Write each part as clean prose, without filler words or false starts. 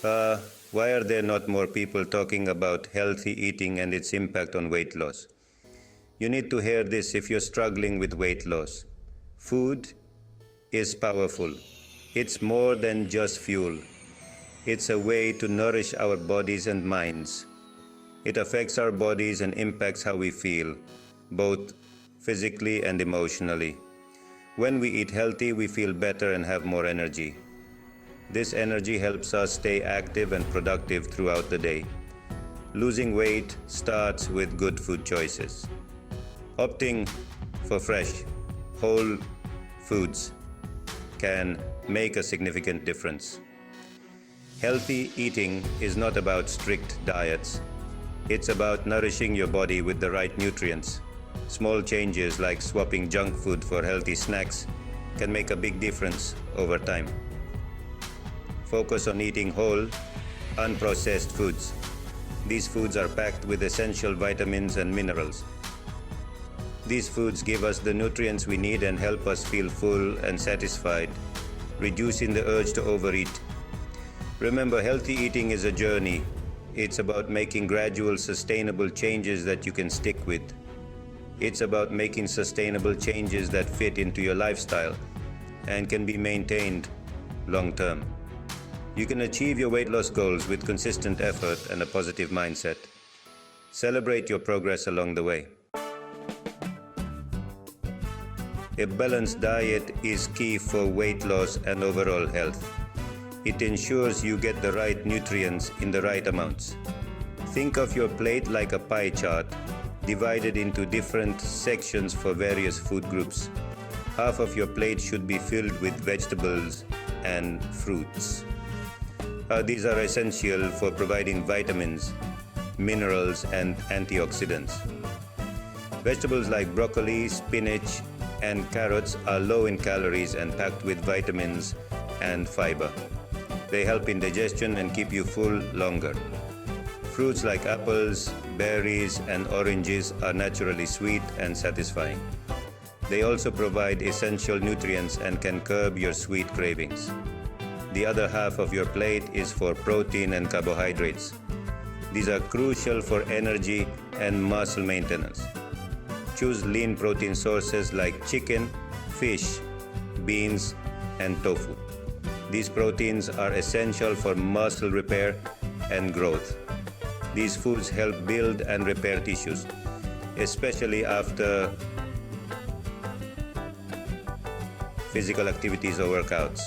Why are there not more people talking about healthy eating and its impact on weight loss? You need to hear this if you're struggling with weight loss. Food is powerful. It's more than just fuel. It's a way to nourish our bodies and minds. It affects our bodies and impacts how we feel, both physically and emotionally. When we eat healthy, we feel better and have more energy. This energy helps us stay active and productive throughout the day. Losing weight starts with good food choices. Opting for fresh, whole foods can make a significant difference. Healthy eating is not about strict diets. It's about nourishing your body with the right nutrients. Small changes like swapping junk food for healthy snacks can make a big difference over time. Focus on eating whole, unprocessed foods. These foods are packed with essential vitamins and minerals. These foods give us the nutrients we need and help us feel full and satisfied, reducing the urge to overeat. Remember, healthy eating is a journey. It's about making gradual, sustainable changes that you can stick with. It's about making sustainable changes that fit into your lifestyle and can be maintained long term. You can achieve your weight loss goals with consistent effort and a positive mindset. Celebrate your progress along the way. A balanced diet is key for weight loss and overall health. It ensures you get the right nutrients in the right amounts. Think of your plate like a pie chart, divided into different sections for various food groups. Half of your plate should be filled with vegetables and fruits. These are essential for providing vitamins, minerals, and antioxidants. Vegetables like broccoli, spinach, and carrots are low in calories and packed with vitamins and fiber. They help in digestion and keep you full longer. Fruits like apples, berries, and oranges are naturally sweet and satisfying. They also provide essential nutrients and can curb your sweet cravings. The other half of your plate is for protein and carbohydrates. These are crucial for energy and muscle maintenance. Choose lean protein sources like chicken, fish, beans, and tofu. These proteins are essential for muscle repair and growth. These foods help build and repair tissues, especially after physical activities or workouts.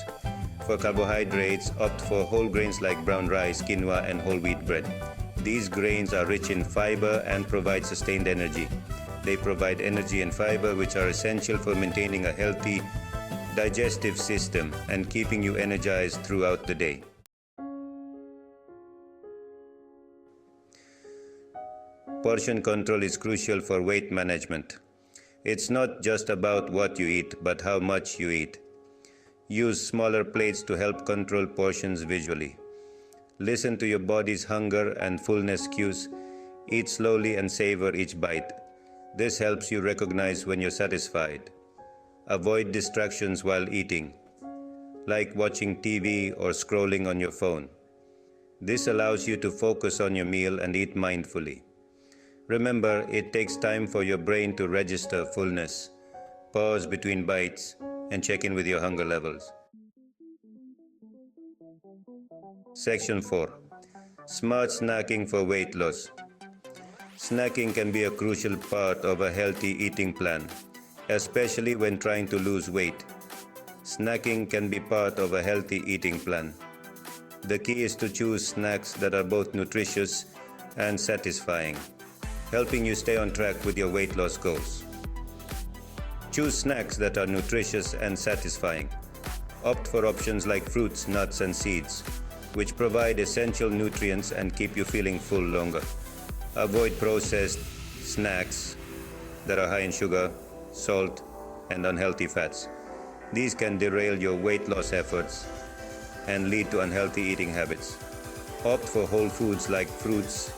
For carbohydrates, opt for whole grains like brown rice, quinoa, and whole wheat bread. These grains are rich in fiber and provide sustained energy. They provide energy and fiber, which are essential for maintaining a healthy digestive system and keeping you energized throughout the day. Portion control is crucial for weight management. It's not just about what you eat, but how much you eat. Use smaller plates to help control portions visually. Listen to your body's hunger and fullness cues. Eat slowly and savor each bite. This helps you recognize when you're satisfied. Avoid distractions while eating, like watching TV or scrolling on your phone. This allows you to focus on your meal and eat mindfully. Remember, it takes time for your brain to register fullness. Pause between bites and check in with your hunger levels. Section 4. Smart snacking for weight loss. Snacking can be a crucial part of a healthy eating plan, especially when trying to lose weight. Snacking can be part of a healthy eating plan. The key is to choose snacks that are both nutritious and satisfying, helping you stay on track with your weight loss goals. Choose snacks that are nutritious and satisfying. Opt for options like fruits, nuts, and seeds, which provide essential nutrients and keep you feeling full longer. Avoid processed snacks that are high in sugar, salt, and unhealthy fats. These can derail your weight loss efforts and lead to unhealthy eating habits. Opt for whole foods like fruits,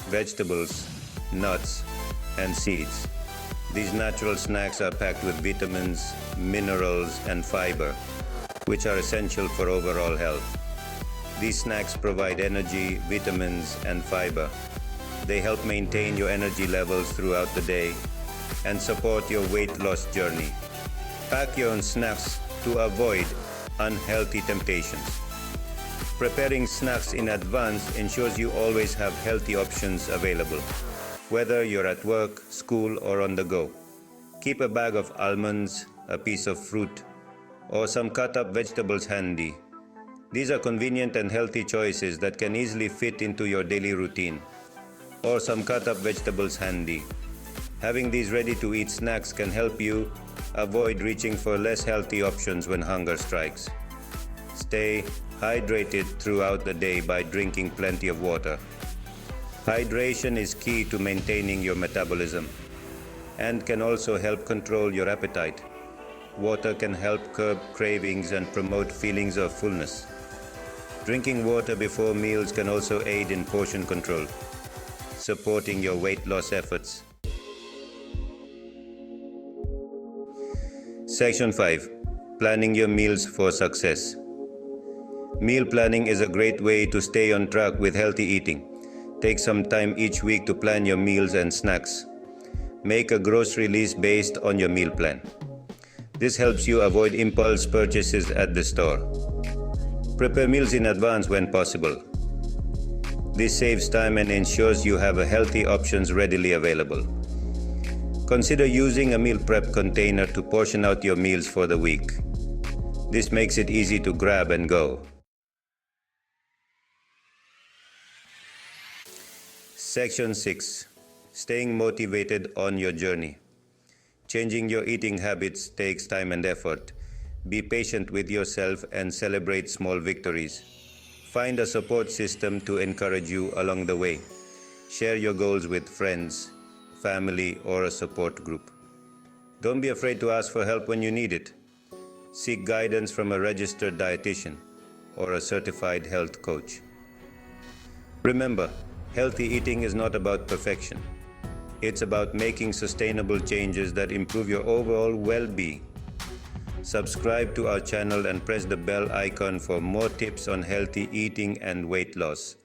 vegetables, nuts, and seeds. These natural snacks are packed with vitamins, minerals, and fiber, which are essential for overall health. These snacks provide energy, vitamins, and fiber. They help maintain your energy levels throughout the day and support your weight loss journey. Pack your own snacks to avoid unhealthy temptations. Preparing snacks in advance ensures you always have healthy options available, whether you're at work, school, or on the go. Keep a bag of almonds, a piece of fruit, or some cut-up vegetables handy. These are convenient and healthy choices that can easily fit into your daily routine. Or some cut-up vegetables handy. Having these ready-to-eat snacks can help you avoid reaching for less healthy options when hunger strikes. Stay hydrated throughout the day by drinking plenty of water. Hydration is key to maintaining your metabolism and can also help control your appetite. Water can help curb cravings and promote feelings of fullness. Drinking water before meals can also aid in portion control, supporting your weight loss efforts. Section 5. Planning your meals for success. Meal planning is a great way to stay on track with healthy eating. Take some time each week to plan your meals and snacks. Make a grocery list based on your meal plan. This helps you avoid impulse purchases at the store. Prepare meals in advance when possible. This saves time and ensures you have healthy options readily available. Consider using a meal prep container to portion out your meals for the week. This makes it easy to grab and go. Section 6. Staying motivated on your journey. Changing your eating habits takes time and effort. Be patient with yourself and celebrate small victories. Find a support system to encourage you along the way. Share your goals with friends, family, or a support group. Don't be afraid to ask for help when you need it. Seek guidance from a registered dietitian or a certified health coach. Remember, healthy eating is not about perfection. It's about making sustainable changes that improve your overall well-being. Subscribe to our channel and press the bell icon for more tips on healthy eating and weight loss.